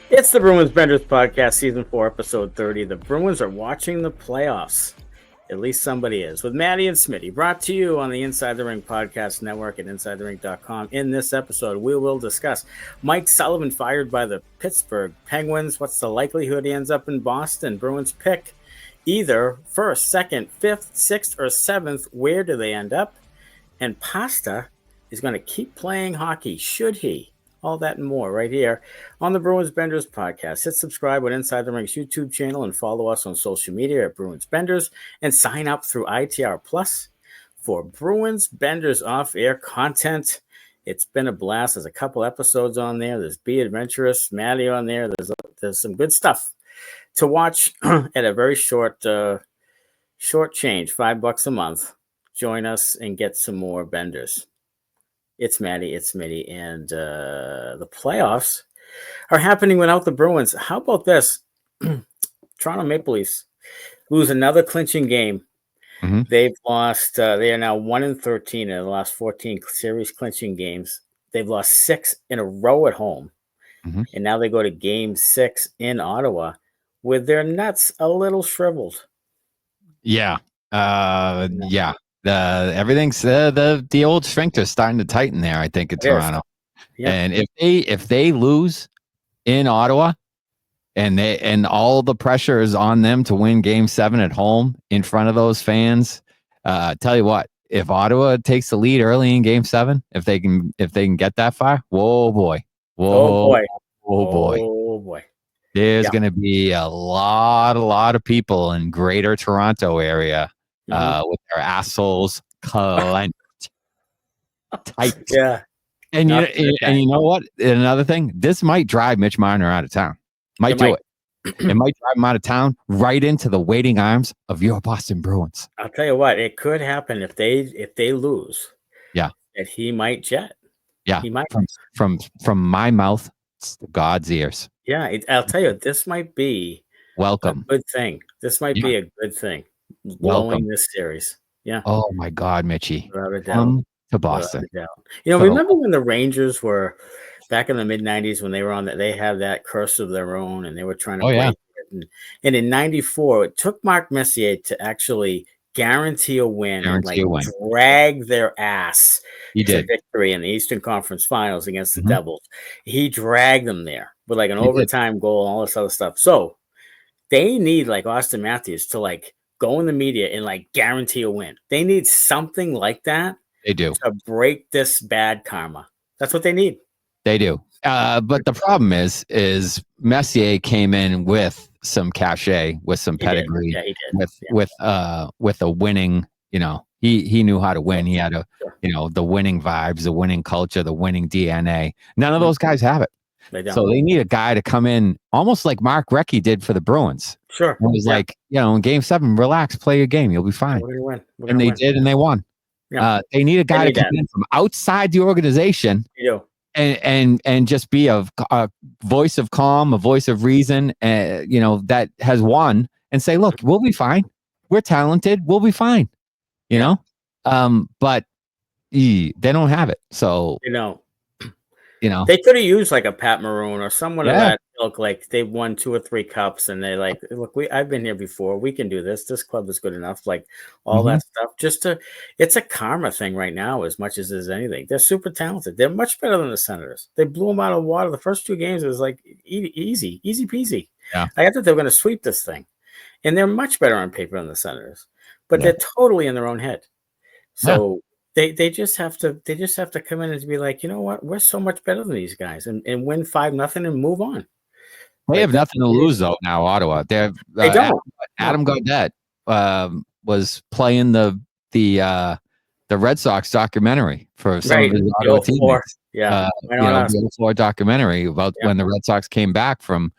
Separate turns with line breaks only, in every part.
It's the Bruins Benders Podcast, Season 4, Episode 30. The Bruins are watching the playoffs. At least somebody is. With Maddie and Smitty, brought to you on the Inside the Ring Podcast Network at InsideTheRing.com. In this episode, we will discuss Mike Sullivan fired by the Pittsburgh Penguins. What's the likelihood he ends up in Boston? Bruins pick either first, second, fifth, sixth, or seventh. Where do they end up? And Pasta is going to keep playing hockey. Should he? All that and more right here on the Bruins Benders Podcast. Hit subscribe on Inside the Ring's YouTube channel and follow us on social media at Bruins Benders and sign up through ITR Plus for Bruins Benders off-air content. It's been a blast. There's a couple episodes on there. There's Be Adventurous, Maddie on there. There's some good stuff to watch at a very short change, $5 a month. Join us and get some more Benders. It's Maddie, it's Smitty, and the playoffs are happening without the Bruins. How about this? Toronto Maple Leafs lose another clinching game. Mm-hmm. They've lost. They are now 1-13 in the last 14 series clinching games. They've lost 6 in a row at home, and now they go to Game 6 in Ottawa with their nuts a little shriveled.
Yeah. Yeah. Everything's the old sphincter's starting to tighten there, I think, in Toronto. Yep. And if they lose in Ottawa and all the pressure is on them to win Game 7 at home in front of those fans, tell you what, if Ottawa takes the lead early in Game 7, if they can get that far, whoa boy. There's going to be a lot of people in Greater Toronto area with their assholes clenched tight.
Yeah.
And you know what? Another thing, this might drive Mitch Marner out of town. It might drive him out of town right into the waiting arms of your Boston Bruins.
I'll tell you what, it could happen if they lose.
Yeah.
That he might jet.
Yeah.
He might
from my mouth to God's ears.
Yeah, I'll tell you, this might be
welcome.
A good thing. This might be a good thing. Blowing this series. Yeah.
Oh my God, Mitchie.
Without a doubt.
Come to Boston.
Remember when the Rangers were back in the mid-90s when they were on that, they had that curse of their own and they were trying to break it. And in 94, it took Mark Messier to actually guarantee a win, drag their ass to victory in the Eastern Conference Finals against the Devils. He dragged them there with like an overtime goal and all this other stuff. So they need like Austin Matthews to like go in the media and like guarantee a win. They need something like that.
They do
to break this bad karma. That's what they need. They
do. But the problem is Messier came in with some cachet, with some pedigree,
he did.
With a winning. He knew how to win. He had the winning vibes, the winning culture, the winning DNA. None of those guys have it.
They don't.
So they need a guy to come in almost like Mark Recchi did for the Bruins.
Sure.
It was like, in Game 7, relax, play your game. You'll be fine.
We're
and they did, and they won. Yeah. They need a guy to come in from outside the organization and just be a voice of calm, a voice of reason, that has won and say, look, we'll be fine. We're talented. We'll be fine. But they don't have it. So,
they could have used like a Pat Maroon or someone of that ilk. Like they won 2 or 3 cups and they like, look, I've been here before. We can do this. This club is good enough. Like all that stuff. It's a karma thing right now as much as there's anything. They're super talented. They're much better than the Senators. They blew them out of the water. The first 2 games it was like easy peasy.
Yeah.
I thought they were going to sweep this thing, and they're much better on paper than the Senators, but they're totally in their own head. So. Yeah. They just have to come in and be like, you know what, we're so much better than these guys and win 5-0 and move on.
They have nothing to lose though now, Ottawa. They
don't.
Adam Gaudette was playing the Red Sox documentary for some of his Ottawa teammates. The 04 documentary about when the Red Sox came back from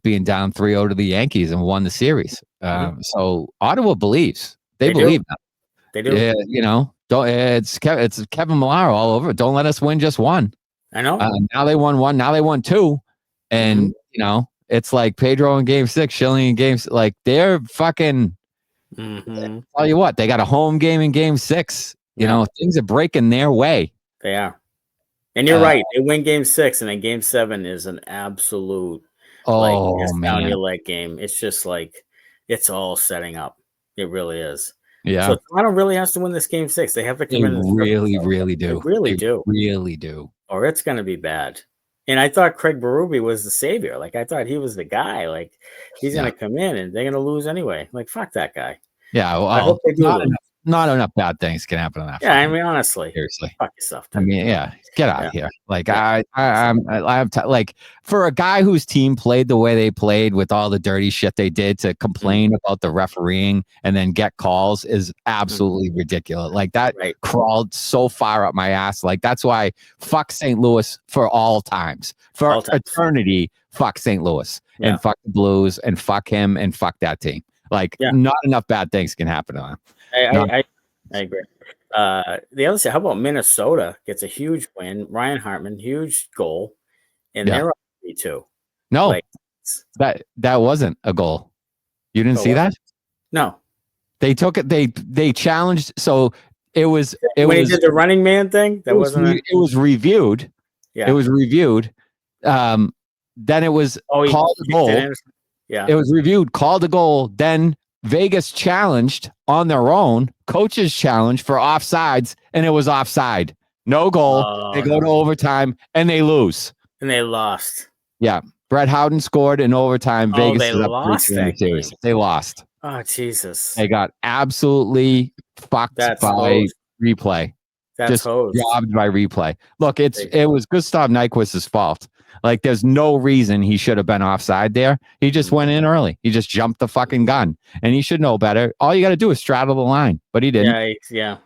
being down 3-0 to the Yankees and won the series. So Ottawa believes. They believe that.
They do.
It's Kevin Millar all over. Don't let us win just one.
I know.
Now they won 1. Now they won 2. And, it's like Pedro in Game 6, Schilling in Game 6. Like, they're fucking... Tell you what, they got a home game in Game 6. Things are breaking their way.
They are. And you're right. They win game 6, and then game 7 is an absolute down your leg game. It's just like it's all setting up. It really is.
Yeah.
So Toronto really has to win this game 6. They have to come in.
They really do.
They
really do.
Or it's going to be bad. And I thought Craig Berube was the savior. Like, I thought he was the guy. Like, he's going to come in and they're going to lose anyway. Like, fuck that guy.
Yeah. Well,
I hope they do.
Not enough bad things can happen on that.
Yeah, I mean, honestly,
seriously,
fuck yourself.
I mean, get out of here. Like, I have like for a guy whose team played the way they played with all the dirty shit they did to complain about the refereeing and then get calls is absolutely ridiculous. Like that crawled so far up my ass. Like that's why fuck St. Louis for all times, for eternity. Fuck St. Louis and fuck the Blues and fuck him and fuck that team. Like not enough bad things can happen to them.
I agree. The other side, how about Minnesota gets a huge win? Ryan Hartman, huge goal, and they're up 3-2.
No, like, that wasn't a goal. You didn't see that?
No.
They took it. They challenged. So it was
when he did the running man thing. That wasn't.
It was reviewed.
Yeah,
it was reviewed. Then it was called a goal.
Yeah,
it was reviewed, called a goal. Then Vegas challenged on their own, coaches challenged for offsides, and it was offside. No goal. They go to overtime, and they lose.
And they lost.
Yeah. Brett Howden scored in overtime. Vegas
they lost that game.
They lost.
Oh, Jesus.
They got absolutely fucked by replay.
That's
robbed by replay. Look, it was Gustav Nyquist's fault. Like, there's no reason he should have been offside there. He just went in early. He just jumped the fucking gun, and he should know better. All you got to do is straddle the line, but he didn't.
Yeah.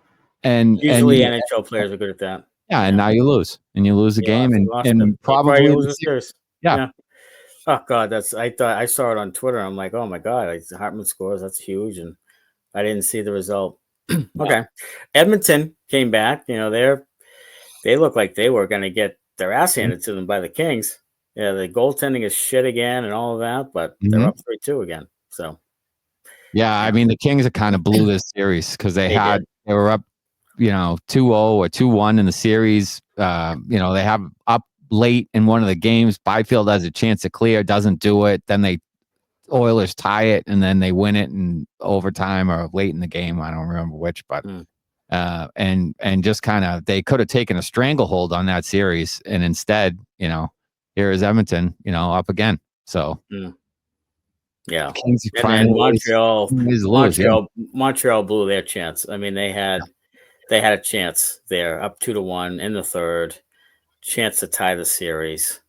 And
usually NHL players are good at that.
Yeah, and now you lose, and you lose the game, and probably
lose the series.
Yeah.
Oh God, I saw it on Twitter. I'm like, oh my God, Hartman scores. That's huge, and I didn't see the result. Okay, Edmonton came back. You know, they look like they were going to get their ass handed to them by the Kings. Yeah, the goaltending is shit again and all of that, but they're up 3-2 again. So,
yeah, I mean, the Kings have kind of blew this series because they were up, 2-0 or 2-1 in the series. They have up late in one of the games. Byfield has a chance to clear, doesn't do it. Then the Oilers tie it, and then they win it in overtime or late in the game. I don't remember which, but and just kind of they could have taken a stranglehold on that series, and instead, here is Edmonton, up again. So
yeah, and Montreal blew their chance. I mean, they had a chance there, up 2-1 in the third, chance to tie the series.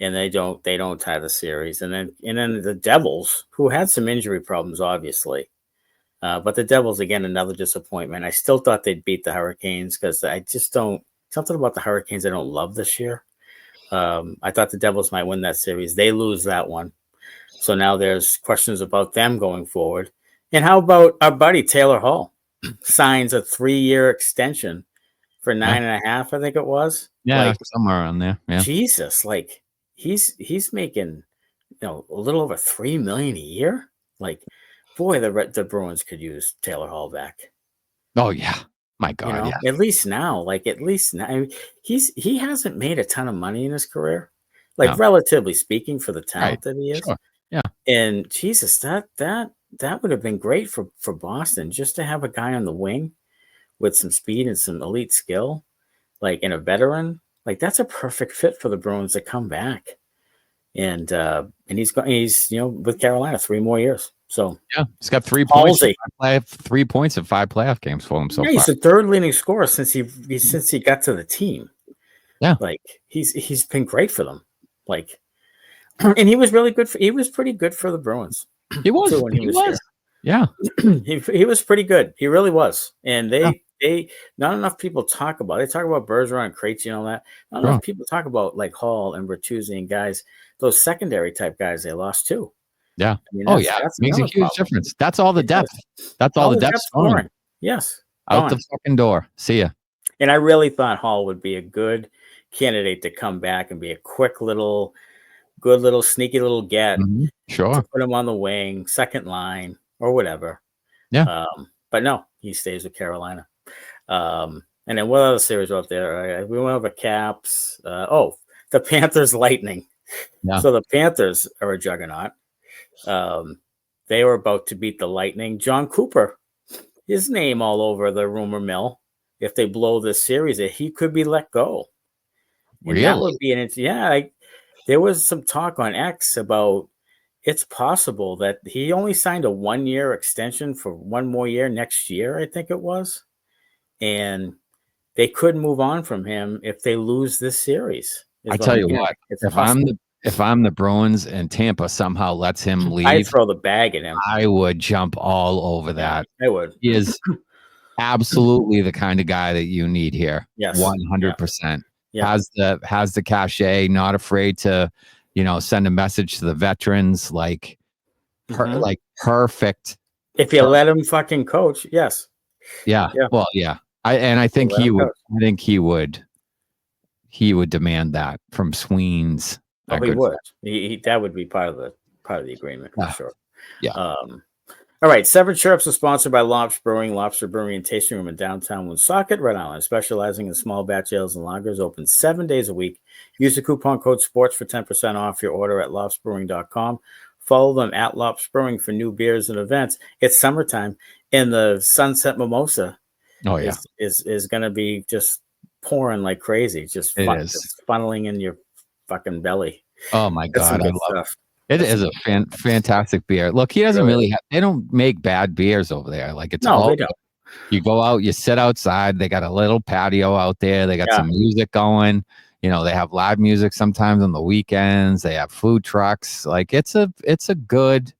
And they don't tie the series. And then the Devils, who had some injury problems, obviously. But the Devils, again, another disappointment. I still thought they'd beat the Hurricanes because I just don't – something about the Hurricanes I don't love this year. I thought the Devils might win that series. They lose that one. So now there's questions about them going forward. And how about our buddy Taylor Hall? Signs a 3-year extension for 9.5, I think it was.
Yeah, somewhere around there. Yeah.
Jesus, like – He's making, a little over $3 million a year. Like, boy, the Bruins could use Taylor Hall back.
Oh yeah, my God,
At least now, I mean, he hasn't made a ton of money in his career, relatively speaking, for the talent that he is.
Sure. Yeah,
and Jesus, that would have been great for Boston just to have a guy on the wing with some speed and some elite skill, and a veteran. Like, that's a perfect fit for the Bruins to come back, and he's with Carolina 3 more years. So
yeah, he's got 3 points. 3 points in 5 playoff games for him so far.
He's the third leading scorer since he got to the team.
Yeah,
he's been great for them. And he was really good. He was pretty good for the Bruins.
He was. When he was. Yeah,
he was pretty good. He really was. And they not enough people talk about. They talk about Bergeron and Krejci and all that. Not enough people talk about Hall and Bertuzzi and guys, those secondary type guys they lost too.
Yeah. I mean, that makes a huge difference. That's all the depth. That's all the depth scoring.
Yes.
Out the fucking door. See ya.
And I really thought Hall would be a good candidate to come back and be a good little sneaky little get.
Sure.
To put him on the wing, second line, or whatever.
Yeah.
But no, he stays with Carolina. And And then what other series were up there? We went over Caps. The Panthers Lightning.
Yeah.
So the Panthers are a juggernaut. They were about to beat the Lightning. John Cooper, his name all over the rumor mill. If they blow this series, he could be let go. And
really?
That would be there was some talk on X about it's possible that he only signed a 1-year extension for 1 more year next year, I think it was. And they could move on from him if they lose this series.
I tell you what, if I'm the Bruins and Tampa somehow lets him leave,
I'd throw the bag at him.
I would jump all over that.
I would.
He is absolutely the kind of guy that you need here.
Yes.
100%. Yeah. Has the cachet, not afraid to, send a message to the veterans, like perfect.
If you let him fucking coach, yes.
Yeah. Well, yeah. I think he would. I think he would demand that from Sweens.
Oh, he would. That would be part of the agreement for sure.
Yeah.
All right. Seven Chirps is sponsored by Lobster Brewing, Lobster Brewery and Tasting Room in downtown Woonsocket, Rhode Island, specializing in small batch ales and lagers, open 7 days a week. Use the coupon code SPORTS for 10% off your order at lobsterbrewing.com. Follow them at Lobster Brewing for new beers and events. It's summertime, and the Sunset Mimosa is going to be just pouring like crazy, just funneling in your fucking belly.
Oh my God, I love it. It is a fantastic beer. Look, he doesn't really they don't make bad beers over there. Like they don't. You go out, you sit outside. They got a little patio out there. They got some music going. They have live music sometimes on the weekends. They have food trucks. Like it's a good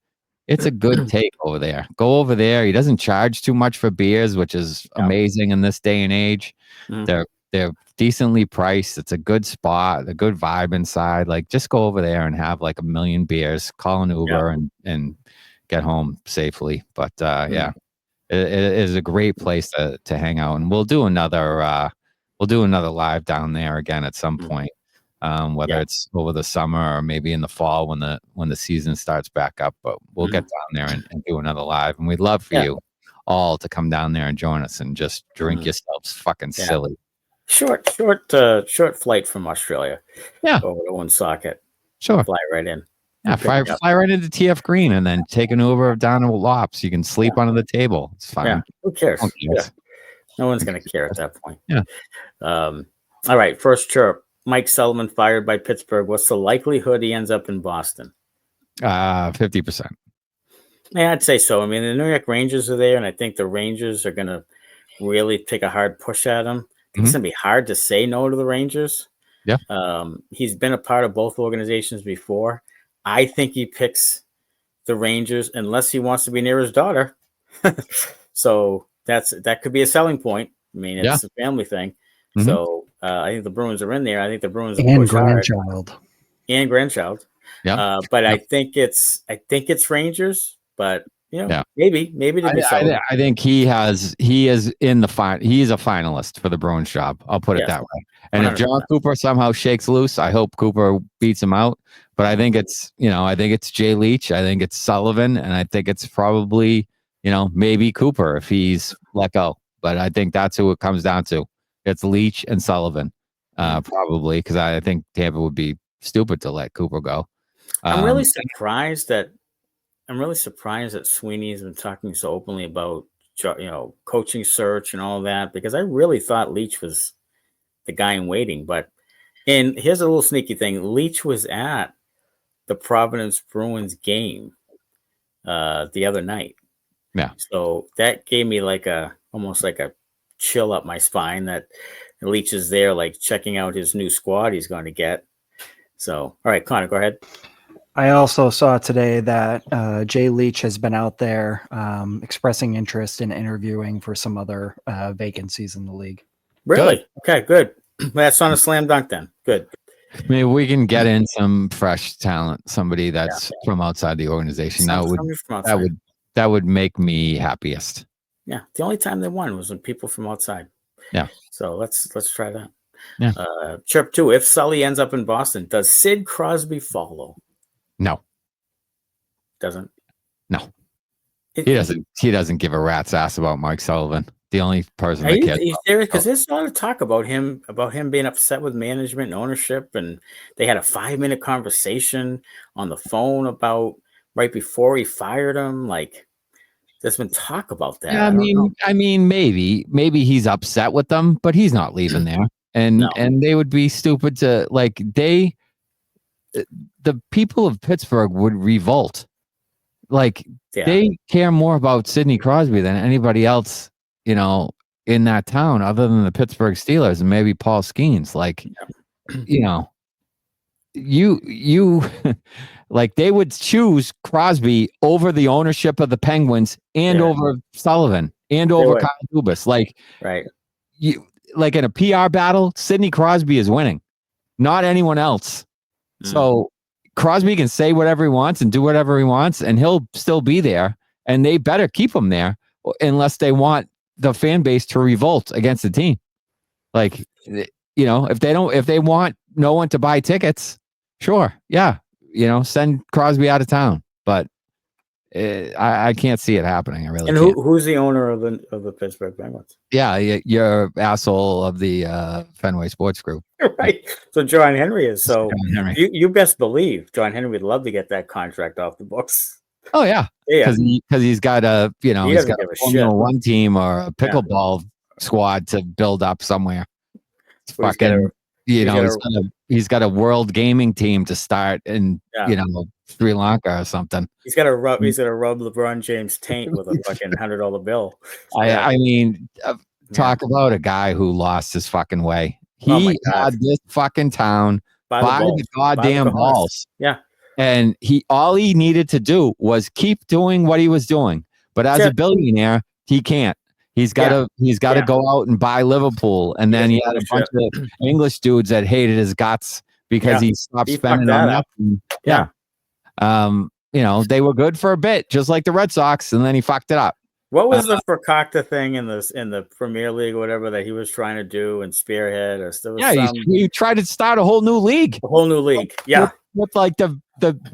take over there. Go over there. He doesn't charge too much for beers, which is amazing in this day and age. Mm-hmm. They're decently priced. It's a good spot, a good vibe inside. Like just go over there and have like 1 million beers, call an Uber and get home safely. But it is a great place to hang out. And we'll do another live down there again at some point. Whether it's over the summer or maybe in the fall when the season starts back up, but we'll get down there and do another live. And we'd love for you all to come down there and join us and just drink yourselves fucking silly. Short flight from Australia. Yeah. Over to Woonsocket. Sure. Fly right in. Yeah, fly right into TF Green and then take an Uber down to Lops. You can sleep under the table. It's fine. Yeah. Who cares? Yeah. No one's going to care at that point. Yeah. All right. First chirp. Mike Sullivan fired by Pittsburgh. What's the likelihood he ends up in Boston? 50%. Yeah, I'd say so. I mean, the New York Rangers are there, and I think the Rangers are going to really take a hard push at him. It's going to be hard to say no to the Rangers. Yeah. He's been a part of both organizations before. I think he picks the Rangers unless he wants to be near his daughter. So that could be a selling point. I mean, it's a family thing. Mm-hmm. So I think the Bruins are in there. I think the Bruins
and grandchild.
And grandchild. Yeah. But I think it's Rangers, but maybe to be so.
I think he is in the final. He's a finalist for the Bruins job. I'll put it that way. And 100%. If John Cooper somehow shakes loose, I hope Cooper beats him out. But I think it's Jay Leach. I think it's Sullivan, and I think it's probably maybe Cooper if he's let go. But I think that's who it comes down to. It's Leach and Sullivan, probably, because I think Tampa would be stupid to let Cooper go.
I'm really surprised that Sweeney has been talking so openly about coaching search and all that, because I really thought Leach was the guy in waiting. And here's a little sneaky thing: Leach was at the Providence Bruins game the other night. Yeah. So that gave me almost like a chill up my spine that Leach is there, like checking out his new squad he's going to get. So, all right, Connor, go ahead.
I also saw today that Jay Leach has been out there expressing interest in interviewing for some other vacancies in the league.
Really? Good. Okay, good. That's not a slam dunk then. Good.
Maybe we can get in some fresh talent, somebody that's from outside the organization. That would make me happiest.
Yeah, the only time they won was when people from outside. Yeah. So let's try that. Yeah. Chirp 2. If Sully ends up in Boston, does Sid Crosby follow?
No.
Doesn't?
No. He doesn't give a rat's ass about Mike Sullivan. The only person
Are
that
you
cares.
serious? Because there's a lot of talk about him being upset with management and ownership, and they had a 5-minute conversation on the phone about right before he fired him. Like, there's been talk about that.
Yeah, I mean, maybe he's upset with them, but he's not leaving there, and they would be stupid to like the people of Pittsburgh would revolt. Like they care more about Sidney Crosby than anybody else, in that town, other than the Pittsburgh Steelers and maybe Paul Skeens. Like, you like they would choose Crosby over the ownership of the Penguins and over Sullivan and over Kyle Dubas. Like,
right.
You like in a PR battle, Sidney Crosby is winning, not anyone else. So Crosby can say whatever he wants and do whatever he wants, and he'll still be there. And they better keep him there unless they want the fan base to revolt against the team. Like, if they want no one to buy tickets, sure, yeah, send Crosby out of town. But I can't see it happening. I really. And
who's the owner of the Pittsburgh Penguins?
Yeah, you're asshole of the Fenway Sports Group.
Right. So John Henry is. So you best believe John Henry would love to get that contract off the books.
Oh yeah, because he's got a he's got a Formula One team or a pickleball squad to build up somewhere. It's fucking, he's got a world gaming team to start in Sri Lanka or something.
He's got to rub LeBron James' taint with a fucking $100 bill.
I mean, talk about a guy who lost his fucking way. He had this fucking town by the goddamn balls.
Yeah.
And all he needed to do was keep doing what he was doing. But as a billionaire, he can't. He's got to go out and buy Liverpool. And then he had a bunch of English dudes that hated his guts because he stopped spending on that. Yeah. They were good for a bit, just like the Red Sox, and then he fucked it up.
What was the Fakakta thing in the Premier League or whatever that he was trying to do and spearhead? Or still
he tried to start a whole new league.
A whole new league. Yeah.
With like the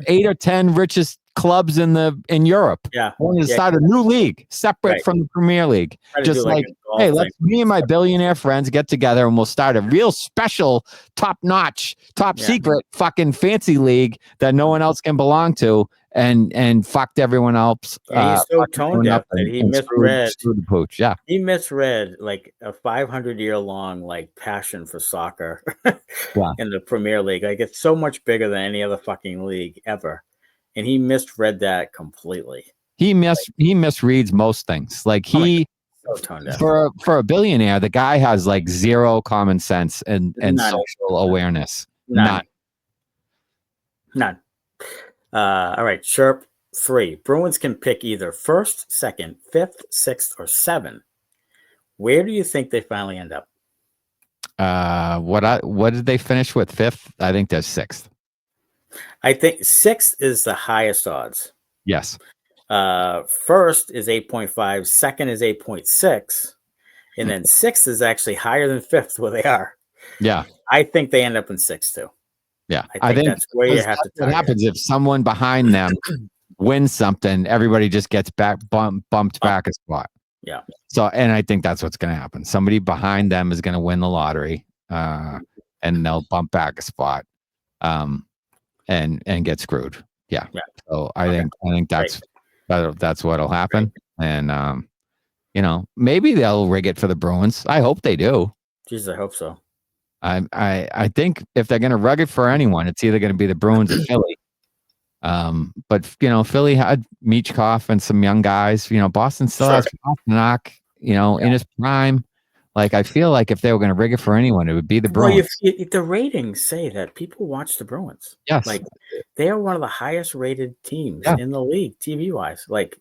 8 or 10 richest clubs in Europe.
Yeah.
Wanted to start a new league separate from the Premier League. Just like hey, let's me and my billionaire friends get together and we'll start a real special, top-notch, top-secret fucking fancy league that no one else can belong to, and fucked everyone else.
And he's so tone deaf that he misread.
Screwed the pooch. Yeah,
he misread like a 500-year-long like passion for soccer in the Premier League. Like it's so much bigger than any other fucking league ever, and he misread that completely.
He misreads most things. Like for a billionaire, the guy has like zero common sense and social awareness. None.
All right, Chirp 3. Bruins can pick either 1st, 2nd, 5th, 6th, or 7. Where do you think they finally end up?
What did they finish with? 5th? I think they're 6th.
I think 6th is the highest odds.
Yes.
1st is 8.5, 2nd is 8.6, and then 6th is actually higher than 5th where they are.
Yeah.
I think they end up in 6th too.
Yeah.
I think that's where you have to
what happens if someone behind them wins something, everybody just gets bumped back a spot.
Yeah.
So, and I think that's what's going to happen. Somebody behind them is going to win the lottery, and they'll bump back a spot, and get screwed. Yeah. So I think that's what'll happen. And, maybe they'll rig it for the Bruins. I hope they do.
Jesus, I hope so.
I think if they're going to rug it for anyone, it's either going to be the Bruins or Philly. But Philly had Michkov and some young guys. Boston still has Pastrnak, in his prime. Like I feel like if they were going to rig it for anyone, it would be the Bruins.
Well, the ratings say that people watch the Bruins.
Yes,
like they are one of the highest rated teams in the league, TV wise. Like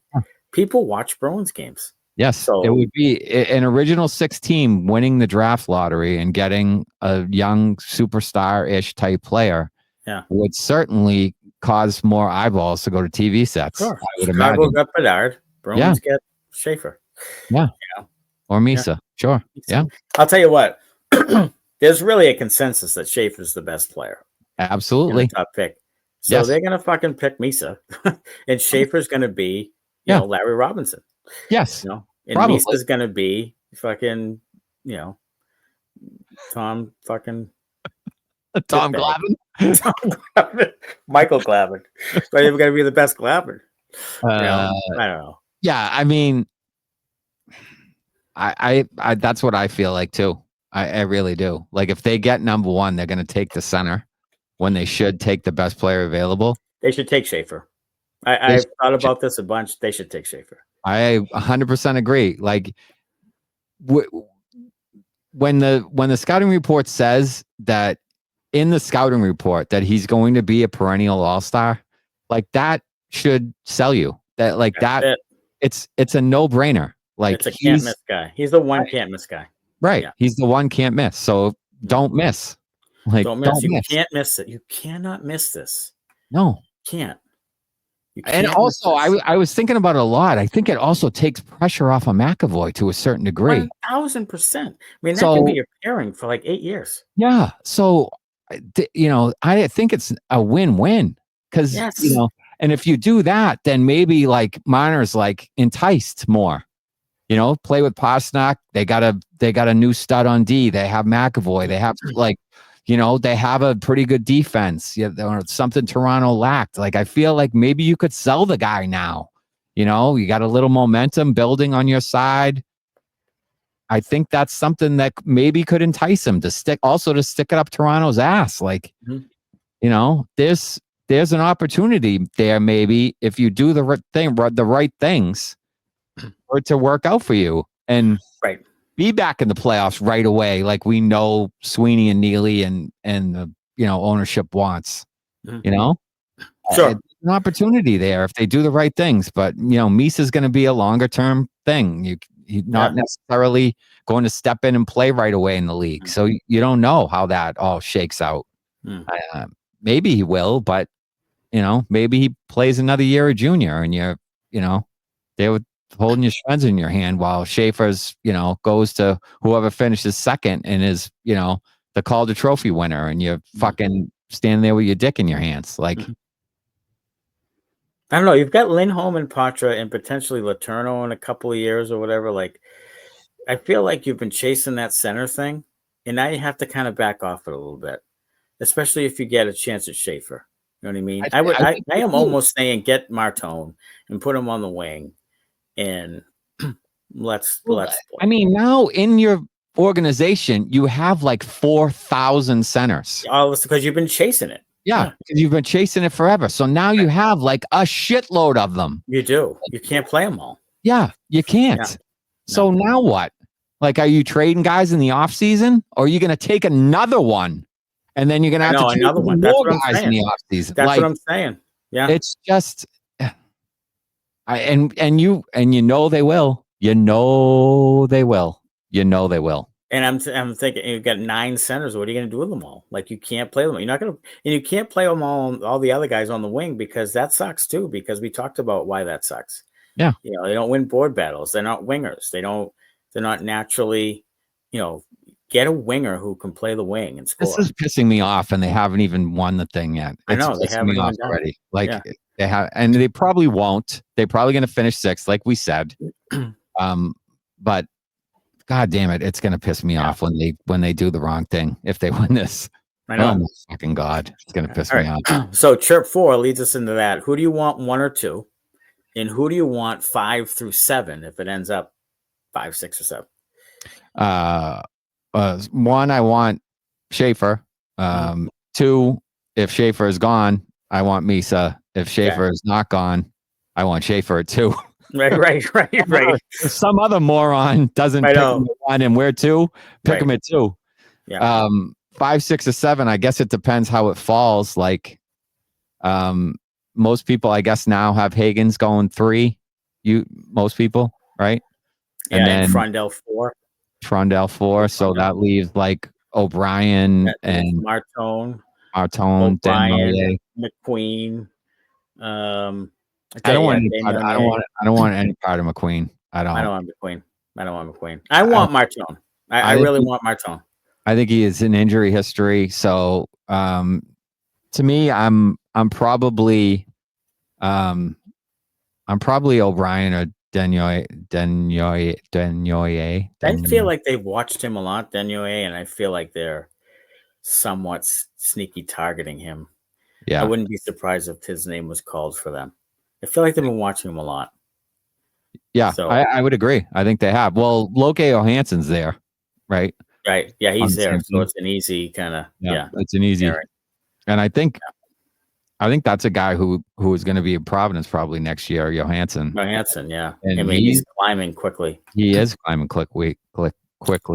people watch Bruins games.
Yes, so it would be an original 6 team winning the draft lottery and getting a young superstar-ish type player.
Yeah,
would certainly cause more eyeballs to go to TV sets.
Sure. I would imagine. Got Bedard. Bruins get Schaefer.
Yeah. Or Misa. Yeah. Sure. Yeah.
I'll tell you what. There's really a consensus that Schaefer's the best player.
Absolutely.
Top pick. So they're gonna fucking pick Misa, and Schaefer's gonna be, Larry Robinson.
Yes.
And Misa's gonna be fucking, Tom fucking
Tom Glavine.
Michael Glavine. So you're going to be the best Glavine. I don't know.
Yeah, I mean, I that's what I feel like too. I really do. Like if they get number one, they're going to take the center when they should take the best player available.
They should take Schaefer. I've thought about this a bunch. They should take Schaefer.
I 100% agree. Like when the scouting report says that in the scouting report that he's going to be a perennial all-star, like that should sell you. That like that it's a no-brainer. Like
it's a can't miss guy. He's the one can't miss guy.
Right. Yeah. He's the one can't miss. So don't miss. Like
don't miss. You can't miss it. You cannot miss this.
No.
Can't.
And also, I was thinking about it a lot. I think it also takes pressure off of McAvoy to a certain degree.
1,000%. I mean, that can be your pairing for like 8 years.
Yeah. So, I think it's a win-win because, and if you do that, then maybe like Marner's like enticed more. Play with Pastrnak. They got a new stud on D. They have McAvoy. They have like, they have a pretty good defense. Something Toronto lacked. Like I feel like maybe you could sell the guy now. You got a little momentum building on your side. I think that's something that maybe could entice him to stick it up Toronto's ass. Like, there's an opportunity there. Maybe if you do the right things. For it to work out for you and be back in the playoffs right away, like we know Sweeney and Neely and the ownership wants.
Sure,
an opportunity there if they do the right things. But Misa's going to be a longer term thing. He's not necessarily going to step in and play right away in the league, so you don't know how that all shakes out. Maybe he will, but maybe he plays another year of junior, and they would. Holding your shreds in your hand while Schaefer's, goes to whoever finishes second and is, the Calder Trophy winner, and you're fucking standing there with your dick in your hands. Like,
I don't know. You've got Lindholm and Poitras and potentially Letourneau in a couple of years or whatever. Like, I feel like you've been chasing that center thing, and now you have to kind of back off it a little bit, especially if you get a chance at Schaefer. You know what I mean? I am almost saying get Marchand and put him on the wing. And let's play.
I mean, now in your organization, you have like 4,000 centers.
Oh, it's because you've been chasing it.
Yeah, because you've been chasing it forever. So now you have like a shitload of them.
You do. You can't play them all.
Yeah, you can't. Yeah. So now what? Like, are you trading guys in the off season, or are you going to take another one, and then you're going to have to trade another one? More guys in the off season.
That's what I'm saying. Yeah,
it's just. And they will. They will.
And I'm thinking you've got 9 centers. What are you going to do with them all? Like you can't play them. You're not going to, and you can't play them all the other guys on the wing because that sucks too. Because we talked about why that sucks.
Yeah,
they don't win board battles. They're not wingers. They're not naturally, get a winger who can play the wing and score.
This is pissing me off, and they haven't even won the thing yet.
I know they haven't even
already. Like. Yeah. They have, and they probably won't. They're probably going to finish 6th, like we said. But God damn it, it's going to piss me off when they do the wrong thing. If they win this,
I know.
Oh my fucking God, it's going to piss me off.
So Chirp 4 leads us into that. Who do you want 1 or 2, and who do you want 5 through 7 if it ends up 5, 6, or
7? 1, I want Schaefer. 2, if Schaefer is gone, I want Misa. If Schaefer is not gone, I want Schaefer at 2.
Right.
If some other moron doesn't pick him at 1 and we're 2, pick him at 2.
Yeah.
5, 6, or 7. I guess it depends how it falls. Like, most people, I guess, now have Hagen's going 3. Most people, right?
Yeah, and then Frondell
4. So that leaves like O'Brien and
Marchand,
O'Brien,
McQueen.
I don't want any part of McQueen. I don't
want McQueen. I want Marchand. I really want Marchand.
I think he is an injury history. So to me, I'm probably O'Brien or Denyoye.
I feel like they've watched him a lot, Denyoye, and I feel like they're somewhat sneaky targeting him.
Yeah.
I wouldn't be surprised if his name was called for them. I feel like they've been watching him a lot.
Yeah,
so,
I would agree. I think they have. Well, Loke Johansson's there, right?
Right. Yeah, he's there. So it's an easy kind of,
it's an easy. Pairing. And I think that's a guy who is going to be in Providence probably next year, Johansson.
Yeah. And I mean, he's climbing quickly.
He is climbing quickly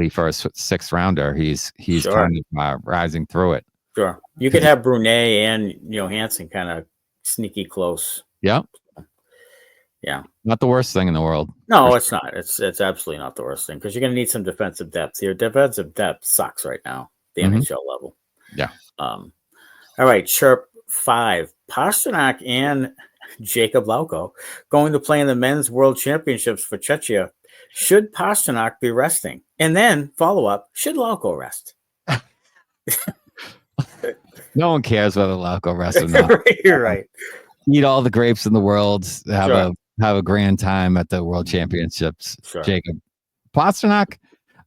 for a sixth rounder. He's kind of rising through it.
Sure. You could have Brunet and Johansson kind of sneaky close.
Yeah.
Yeah.
Not the worst thing in the world.
No, it's not. It's absolutely not the worst thing because you're going to need some defensive depth. Your defensive depth sucks right now, the NHL level.
Yeah.
All right. Chirp 5. Pastrnak and Jacob Lauko going to play in the men's world championships for Czechia. Should Pastrnak be resting? And then follow up, should Lauko rest?
No one cares whether Lauko rests or not.
You're right.
Eat all the grapes in the world. Have a grand time at the World Championships.
Sure.
Jacob Pastrnak,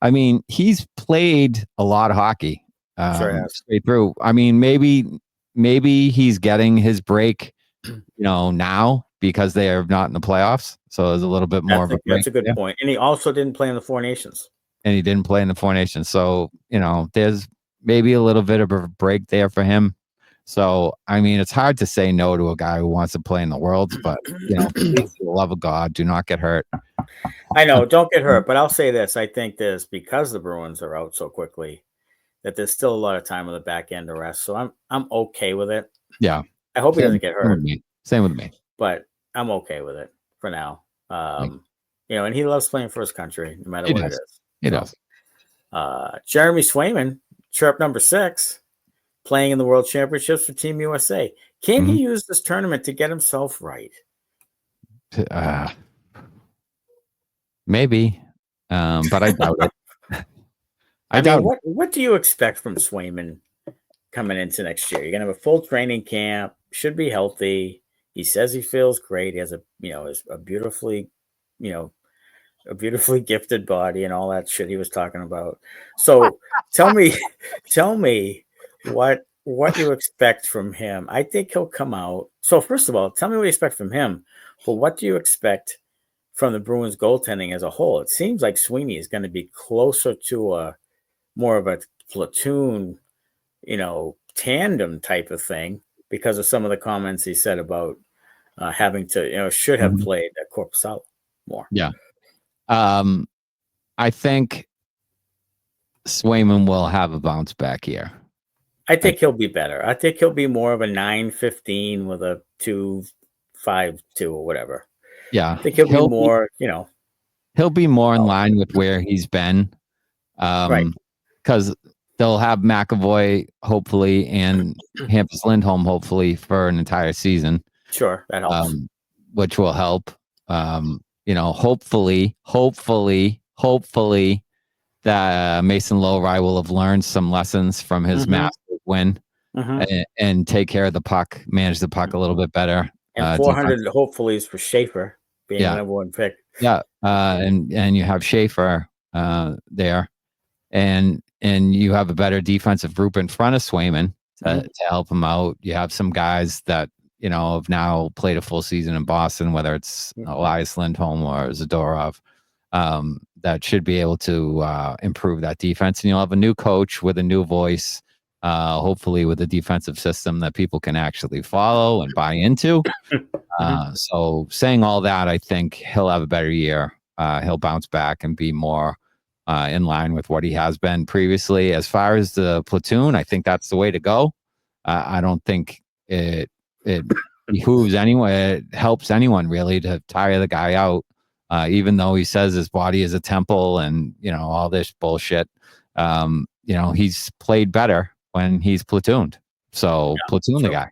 I mean, he's played a lot of hockey straight through. I mean, maybe he's getting his break, now because they are not in the playoffs. So there's a little bit more of a break.
That's a good point. And he also didn't play in the Four Nations. So, there's maybe a little bit of a break there for him. So, I mean, it's hard to say no to a guy who wants to play in the Worlds, but, please, for the love of God, do not get hurt. I know, don't get hurt, but I'll say this. I think there's, because the Bruins are out so quickly, that there's still a lot of time on the back end to rest. So I'm okay with it.
Yeah.
I hope he doesn't get hurt.
Same with me.
But I'm okay with it for now. And he loves playing for his country, no matter what it is.
He does.
Jeremy Swayman, chirp number 6. Playing in the World Championships for Team USA. Can he use this tournament to get himself right?
Maybe, but I doubt it.
I mean, what do you expect from Swayman coming into next year? You're gonna have a full training camp. Should be healthy. He says he feels great. He has a beautifully gifted body and all that shit he was talking about. So tell me what you expect from him. I think he'll come out. So first of all, tell me what you expect from him. But what do you expect from the Bruins goaltending as a whole? It seems like Sweeney is going to be closer to a more of a platoon, tandem type of thing because of some of the comments he said about having to, should have played at Korpisalo more.
Yeah. I think Swayman will have a bounce back here.
I think he'll be better. I think he'll be more of a 9-15 with a 2-5-2 or whatever.
Yeah.
I think he'll be more,
He'll be more in line with where he's been.
Right.
Because they'll have McAvoy, hopefully, and Hampus Lindholm, hopefully, for an entire season.
Sure, that helps.
Which will help. Hopefully, that Mason Lohrei will have learned some lessons from his massive win and take care of the puck, manage the puck a little bit better.
And 400 hopefully is for Schaefer being the number one pick.
Yeah, and you have Schaefer there, and you have a better defensive group in front of Swayman to help him out. You have some guys that have now played a full season in Boston, whether it's Elias Lindholm or Zadorov, that should be able to improve that defense. And you'll have a new coach with a new voice, hopefully with a defensive system that people can actually follow and buy into. So saying all that, I think he'll have a better year. He'll bounce back and be more in line with what he has been previously. As far as the platoon, I think that's the way to go. I don't think it behooves anyone. It helps anyone really to tire the guy out. Even though he says his body is a temple and, all this bullshit, he's played better when he's platooned. So platoon the guy,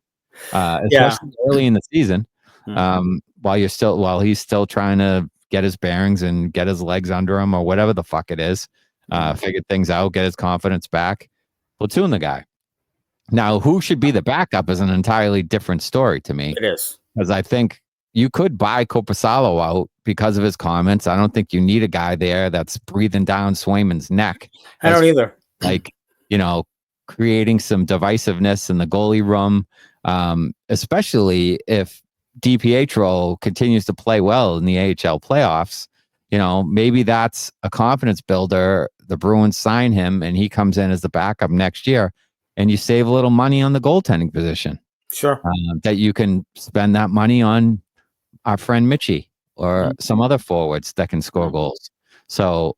especially early in the season, while he's still trying to get his bearings and get his legs under him or whatever the fuck it is, figure things out, get his confidence back, platoon the guy. Now, who should be the backup is an entirely different story to me.
It is.
Because I think you could buy Korpisalo out because of his comments. I don't think you need a guy there that's breathing down Swayman's neck.
I don't either.
Like, creating some divisiveness in the goalie room, especially if DiPietro continues to play well in the AHL playoffs. Maybe that's a confidence builder. The Bruins sign him and he comes in as the backup next year, and you save a little money on the goaltending position.
Sure.
That you can spend that money on our friend Mitchie or some other forwards that can score goals. So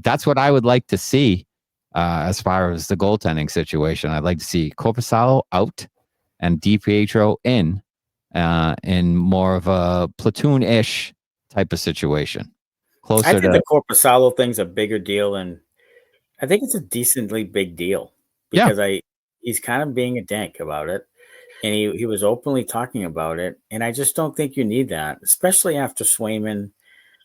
that's what I would like to see as far as the goaltending situation. I'd like to see Korpisalo out and DiPietro in more of a platoon-ish type of situation.
I think the Korpisalo thing's a bigger deal, and I think it's a decently big deal because he's kind of being a dank about it, and he was openly talking about it, and I just don't think you need that, especially after Swayman.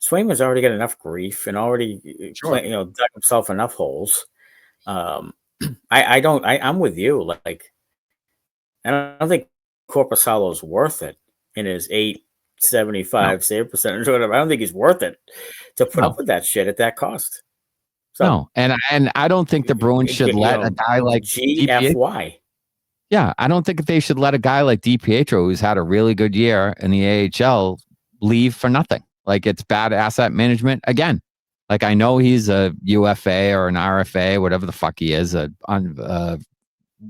Swayman's already got enough grief and already dug himself enough holes. I'm with you. Like, I don't think Korpisalo's worth it in his 875 save percentage or whatever. I don't think he's worth it to put up with that shit at that cost. So,
no, and I don't think the Bruins should let a guy like
GFY.
Yeah, I don't think they should let a guy like DiPietro, who's had a really good year in the AHL, leave for nothing. Like, it's bad asset management again. Like, I know he's a UFA or an RFA, whatever the fuck he is, a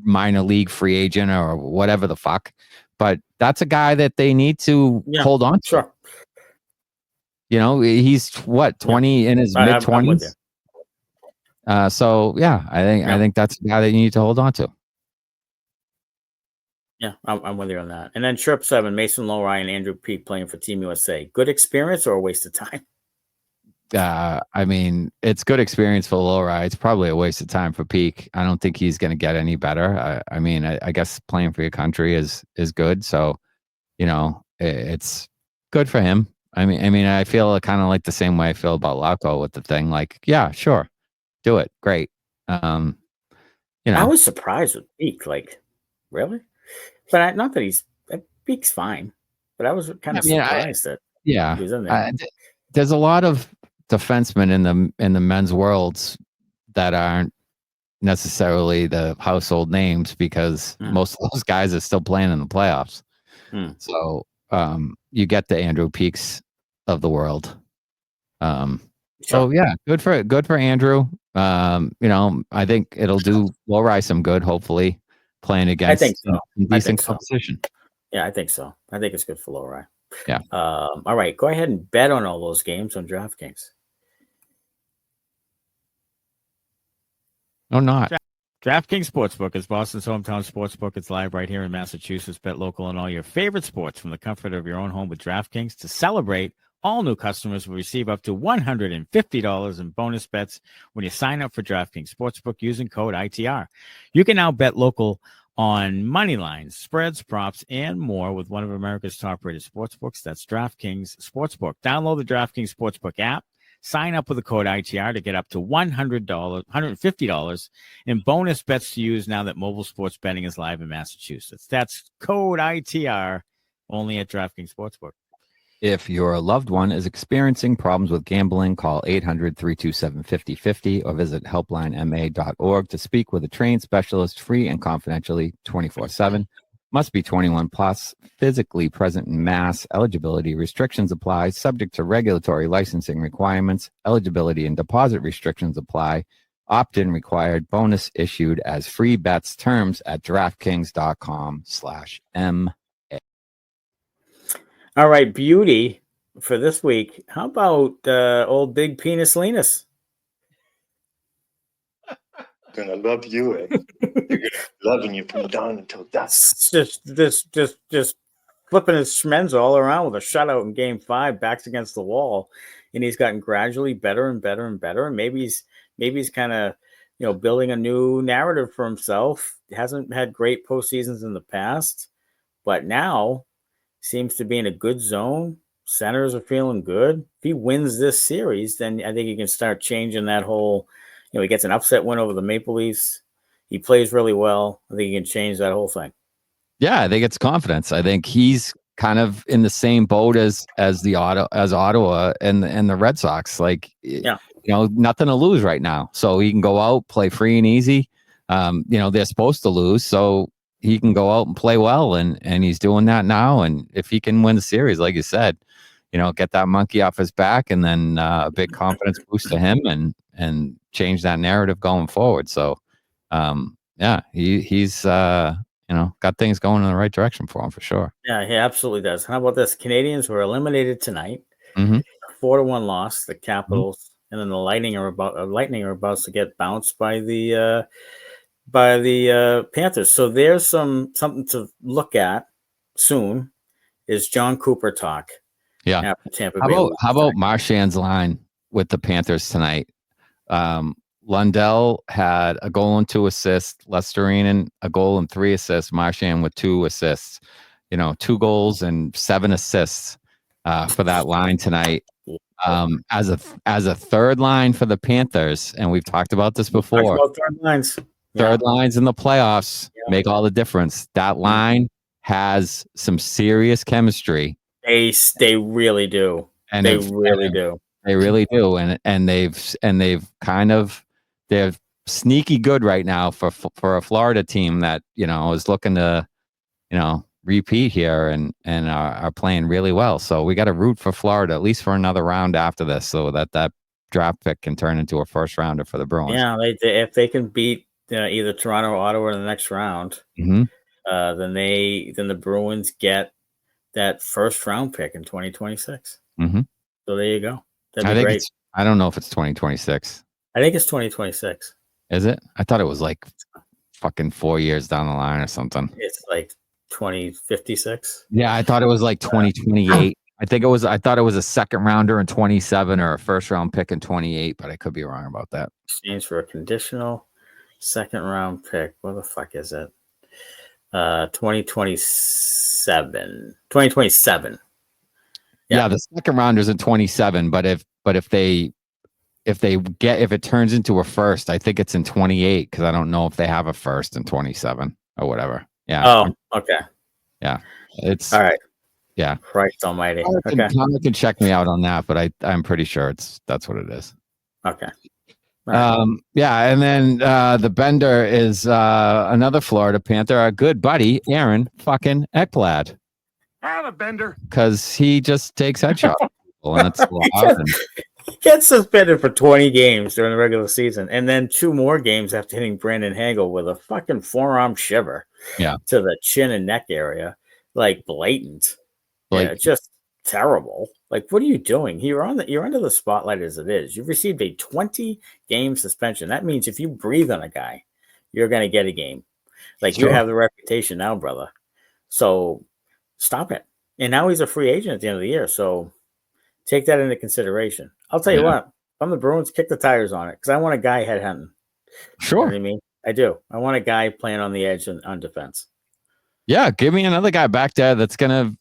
minor league free agent or whatever the fuck. But that's a guy that they need to hold on to.
Sure.
He's 20 in his mid 20s. So yeah, I think that's a guy that you need to hold on to.
Yeah, I'm with you on that. And then Chirp 7, Mason Lohrei and Andrew Peeke playing for Team USA. Good experience or a waste of time?
I mean, it's good experience for Lohrei. It's probably a waste of time for Peeke. I don't think he's going to get any better. I guess playing for your country is good. So, it's good for him. I mean, I feel kind of like the same way I feel about Lauko with the thing. Like, yeah, sure, do it, great. I
was surprised with Peeke. Like, really? But not that Peake's fine. But I was kind of surprised that he was in there.
There's a lot of defensemen in the men's worlds that aren't necessarily the household names because most of those guys are still playing in the playoffs. So you get the Andrew Peekes of the world. So yeah, good for Andrew. I think it'll do Lohrei some good, hopefully, playing against decent competition.
Yeah, I think so. I think it's good for Lohrei.
Yeah.
All right, go ahead and bet on all those games on DraftKings.
No, not.
DraftKings Sportsbook is Boston's hometown sportsbook. It's live right here in Massachusetts. Bet local on all your favorite sports from the comfort of your own home with DraftKings. To celebrate, all new customers will receive up to $150 in bonus bets when you sign up for DraftKings Sportsbook using code ITR. You can now bet local on money lines, spreads, props, and more with one of America's top-rated sportsbooks. That's DraftKings Sportsbook. Download the DraftKings Sportsbook app. Sign up with the code ITR to get up to $150 in bonus bets to use now that mobile sports betting is live in Massachusetts. That's code ITR only at DraftKings Sportsbook.
If your loved one is experiencing problems with gambling, call 800-327-5050 or visit helplinema.org to speak with a trained specialist free and confidentially 24/7. Must be 21 plus, physically present in Mass. Eligibility restrictions apply, subject to regulatory licensing requirements. Eligibility and deposit restrictions apply. Opt-in required. Bonus issued as free bets. Terms at DraftKings.com/MA.
All right, beauty for this week. How about old Big Penis Linus?
Gonna love you, eh? You're gonna loving you from dawn until dusk.
Just flipping his schmenz all around with a shutout in Game 5, backs against the wall, and he's gotten gradually better and better and better. And maybe he's kind of building a new narrative for himself. He hasn't had great postseasons in the past, but now seems to be in a good zone. Senators are feeling good. If he wins this series, then I think he can start changing that whole. He gets an upset win over the Maple Leafs. He plays really well. I think he can change that whole thing.
Yeah, I think it's confidence. I think he's kind of in the same boat as Ottawa and the Red Sox. Like, nothing to lose right now. So he can go out, play free and easy. They're supposed to lose, so he can go out and play well, and he's doing that now. And if he can win the series, like you said, get that monkey off his back, and then a big confidence boost to him, and change that narrative going forward. So, he's got things going in the right direction for him for sure.
Yeah, he absolutely does. How about this? Canadians were eliminated tonight. 4-1 loss. The Capitals and then the Lightning are about to get bounced by the Panthers. So there's something to look at soon. Is John Cooper talk?
Yeah.
Tampa
How
Bay
about Marchand's line with the Panthers tonight? Lundell had a goal and 2 assists. Lesterinen a goal and 3 assists. Marchand with 2 assists. 2 goals and 7 assists for that line tonight. As a third line for the Panthers, and we've talked about this before.
Third lines.
Third lines in the playoffs make all the difference. That line has some serious chemistry.
They really do.
And
they really do.
They really do. And they're sneaky good right now for a Florida team that, is looking to, repeat here and are playing really well. So we got to root for Florida, at least for another round after this, so that draft pick can turn into a first rounder for the Bruins.
Yeah, if they can beat either Toronto or Ottawa in the next round, then the Bruins get that first round pick in 2026. So there you go. That'd be great.
I don't know if it's 2026.
I think it's 2026.
Is it? I thought it was like fucking 4 years down the line or something.
It's like 2056.
Yeah, I thought it was like 2028. I thought it was a second rounder in 27 or a first round pick in 28, but I could be wrong about that.
Exchange for a conditional second round pick. What the fuck is it? 2027. 2027.
Yeah, the second rounder's in 27, but if it turns into a first, I think it's in 28 because I don't know if they have a first in 27 or whatever. Yeah.
Oh, okay.
Yeah. It's
all right.
Yeah.
Christ almighty.
Okay. Connor can check me out on that, but I'm pretty sure that's what it is.
Okay.
Right. And then the Bender is another Florida Panther, our good buddy, Aaron fucking Ekblad.
The Bender.
Because he just takes headshots. And it's
he gets suspended for 20 games during the regular season, and then 2 more games after hitting Brandon Hagel with a fucking forearm shiver to the chin and neck area. Like blatant. Yeah, just terrible. Like, what are you doing? You're under the spotlight as it is. You've received a 20-game suspension. That means if you breathe on a guy, you're going to get a game. Like, you have the reputation now, brother. So stop it. And now he's a free agent at the end of the year. So take that into consideration. I'll tell you what, if I'm the Bruins, kick the tires on it because I want a guy headhunting.
Sure.
You know what I mean? I do. I want a guy playing on the edge on defense.
Yeah, give me another guy back there that's going to,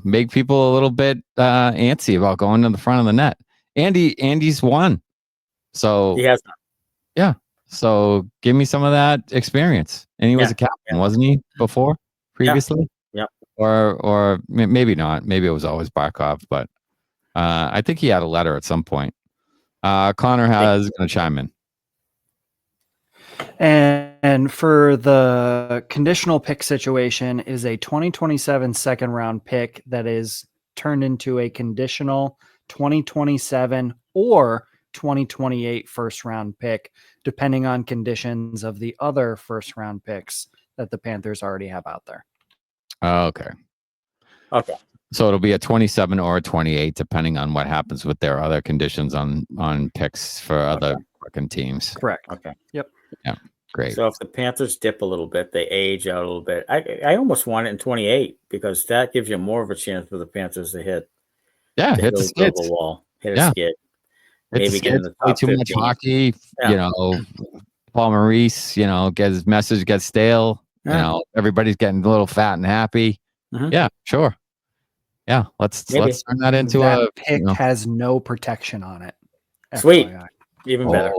make people a little bit antsy about going to the front of the net. Andy's won. So
he has.
Yeah. So give me some of that experience. And he was a captain, wasn't he, before, previously?
Yeah.
Or maybe not. Maybe it was always Barkov, but I think he had a letter at some point. Connor is going to chime in.
And for the conditional pick situation is a 2027 second round pick that is turned into a conditional 2027 or 2028 first round pick, depending on conditions of the other first round picks that the Panthers already have out there.
Okay. So it'll be a 27 or a 28, depending on what happens with their other conditions on picks for other fucking teams.
Correct.
Okay.
Yep.
Yeah. Great.
So if the Panthers dip a little bit, they age out a little bit. I almost want it in 28 because that gives you more of a chance for the Panthers to hit.
Yeah, hit the skids.
The wall, hit a skid. Maybe get in the top
too
15.
much hockey. Paul Maurice. Get his message get stale. Everybody's getting a little fat and happy.
Mm-hmm.
Yeah, sure. Yeah, let's turn that into
that pick has no protection on it.
Sweet,
FYI.
Even better.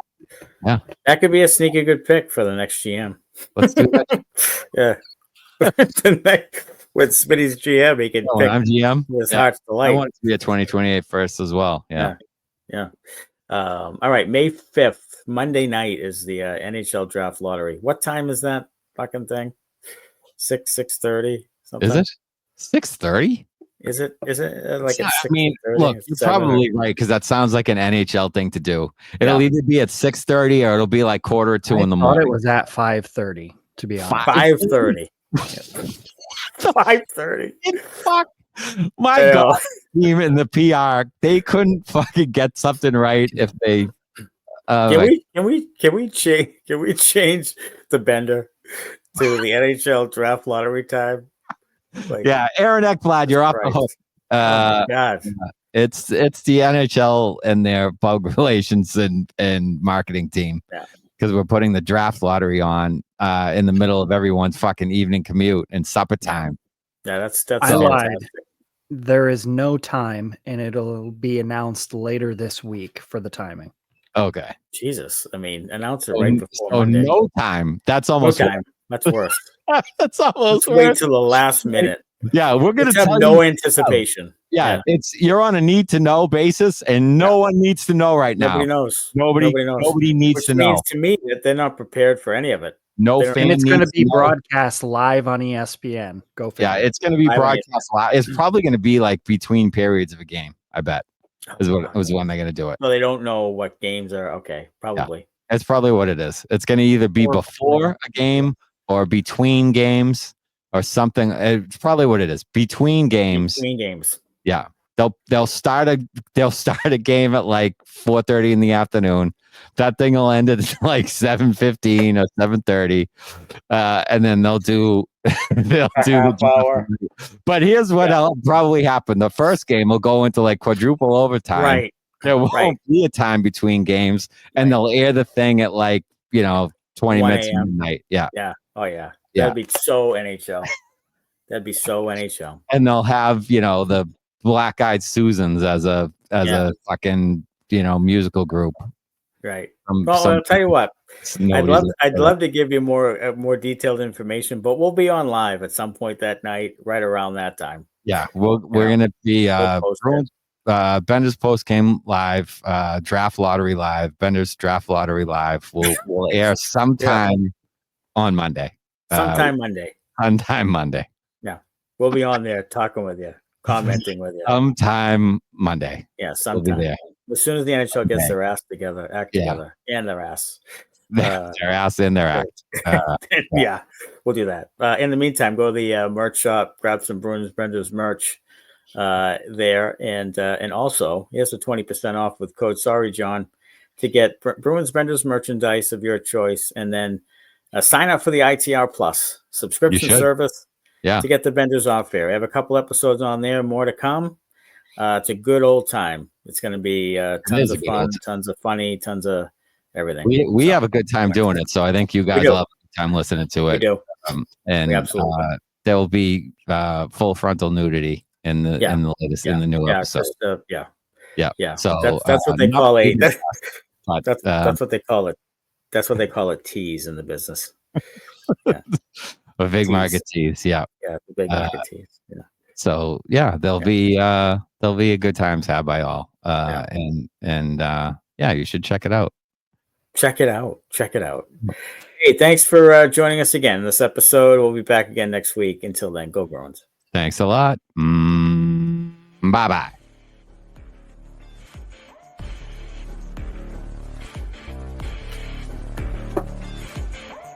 Yeah,
that could be a sneaky good pick for the next GM.
Let's do that.
Yeah. with Smitty's GM, he can pick
I'm GM.
his heart's
I
delight.
want it to be a 2028 first as well. Yeah.
All right, May 5th, Monday night is the NHL draft lottery. What time is that fucking thing? 6:30 something?
Is it 6:30?
Is it like at 6:30?
I mean, look, you're probably right because that sounds like an NHL thing to do. It'll either be at 6:30 or it'll be like 1:45 in the morning.
It was at 5:30. To be honest,
5:30. 5:30.
Fuck. My God, team in the PR, they couldn't fucking get something right if they.
Can we change the Bender to the NHL draft lottery time?
Aaron Ekblad, you're off the hook.
Oh my God.
It's the NHL and their public relations and marketing team because we're putting the draft lottery on in the middle of everyone's fucking evening commute and supper time.
Yeah, that's
I lied. There is no time, and it'll be announced later this week for the timing.
Okay.
Jesus, I mean, announce it right before.
Oh, no time. That's almost
time. That's worse.
That's almost worse.
Wait till the last minute.
Yeah, we're gonna
have no anticipation.
Yeah, you're on a need to know basis, and no one needs to know right now.
Nobody knows.
Nobody needs to know.
Which means to me that they're not prepared for any of it.
No fan.
And it's going to be broadcast live on ESPN. Go figure.
Yeah, it's going to be broadcast live. It's probably going to be like between periods of a game. I bet is when they're going to do it.
Well, they don't know what games are. Okay, probably.
Yeah, that's probably what it is. It's going to either be before a game or between games or something. It's probably what it is. Between games.
Between games.
Yeah, they'll start a game at like 4:30 in the afternoon. That thing will end at like 7:15 or 7:30, and then they'll do the
hour.
But here's what probably happen: the first game will go into like quadruple overtime.
Right.
There won't be a time between games, and they'll air the thing at like 20 minutes midnight. Yeah.
Yeah. Oh yeah. That'd be so NHL. That'd be so NHL.
And they'll have the Black Eyed Susans as a fucking musical group.
Right. Well, I'll tell you what. I'd love to give you more detailed information, but we'll be on live at some point that night, right around that time.
Yeah, we're gonna be Benders post game live, draft lottery live, Benders draft lottery live. We'll air sometime on Monday.
Sometime Monday.
Yeah,
we'll be on there talking with you, commenting with you.
Sometime Monday.
Yeah, sometime.
We'll be there.
As soon as the NHL gets their ass together, together, and their ass.
Their ass in their act.
Yeah, we'll do that. In the meantime, go to the merch shop, grab some Bruins Benders merch there, and also here's a 20% off with code Sorry John to get Bruins Benders merchandise of your choice, and then sign up for the ITR Plus subscription service to get the Benders off air. I have a couple episodes on there, more to come. It's a good old time. It's going to be tons of fun, tons of funny, tons of everything.
We have a good time doing it, so I think you guys will have a good time listening to it.
We do.
And there will be full frontal nudity in the latest in the new episode.
Yeah.
So
that's what they call it. That's what they call it. That's what they call it. Tease in the business.
A big market tease. Yeah.
Yeah, the big market tease. Yeah.
So there'll be a good times had by all. And you should check it out.
Check it out. Hey, thanks for joining us again in this episode. We'll be back again next week. Until then, go Bruins.
Thanks a lot. Bye-bye.